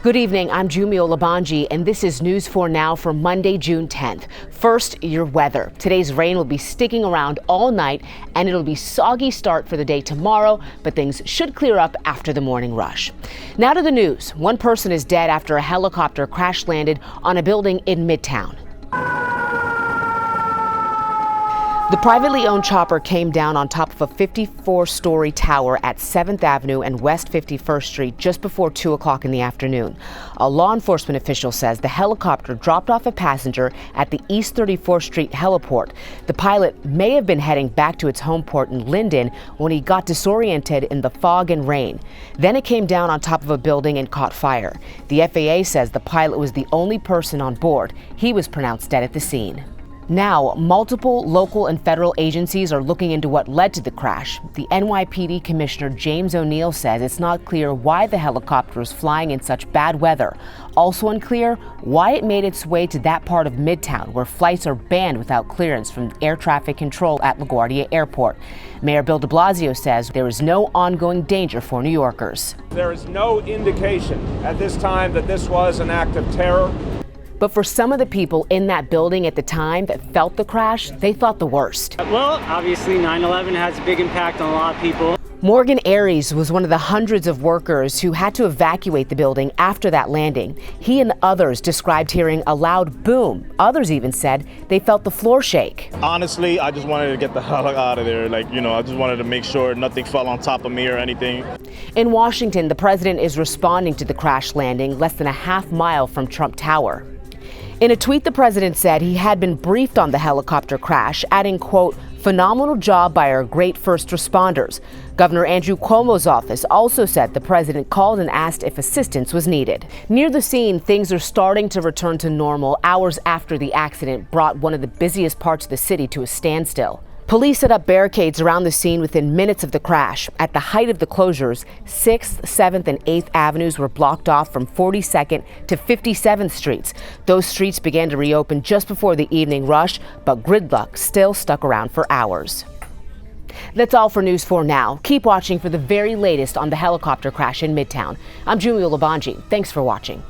Good evening, I'm Jumio Labanji, and this is News 4 Now for Monday, June 10th. First, your weather. Today's rain will be sticking around all night, and it'll be soggy start for the day tomorrow, but things should clear up after the morning rush. Now to the news. One person is dead after a helicopter crash landed on a building in Midtown. The privately owned chopper came down on top of a 54-story tower at 7th Avenue and West 51st Street just before 2 o'clock in the afternoon. A law enforcement official says the helicopter dropped off a passenger at the East 34th Street heliport. The pilot may have been heading back to its home port in Linden when he got disoriented in the fog and rain. Then it came down on top of a building and caught fire. The FAA says the pilot was the only person on board. He was pronounced dead at the scene. Now, multiple local and federal agencies are looking into what led to the crash. The NYPD Commissioner James O'Neill says it's not clear why the helicopter was flying in such bad weather. Also unclear why it made its way to that part of Midtown where flights are banned without clearance from air traffic control at LaGuardia Airport. Mayor Bill de Blasio says there is no ongoing danger for New Yorkers. There is no indication at this time that this was an act of terror. But for some of the people in that building at the time that felt the crash, they thought the worst. Well, obviously 9/11 has a big impact on a lot of people. Morgan Aries was one of the hundreds of workers who had to evacuate the building after that landing. He and others described hearing a loud boom. Others even said they felt the floor shake. Honestly, I just wanted to get the hell out of there. I just wanted to make sure nothing fell on top of me or anything. In Washington, the president is responding to the crash landing less than a half mile from Trump Tower. In a tweet, the president said he had been briefed on the helicopter crash, adding, quote, "phenomenal job by our great first responders." Governor Andrew Cuomo's office also said the president called and asked if assistance was needed. Near the scene, things are starting to return to normal hours after the accident brought one of the busiest parts of the city to a standstill. Police set up barricades around the scene within minutes of the crash. At the height of the closures, 6th, 7th, and 8th Avenues were blocked off from 42nd to 57th Streets. Those streets began to reopen just before the evening rush, but gridlock still stuck around for hours. That's all for News 4 Now. Keep watching for the very latest on the helicopter crash in Midtown. I'm Jumio Labanji. Thanks for watching.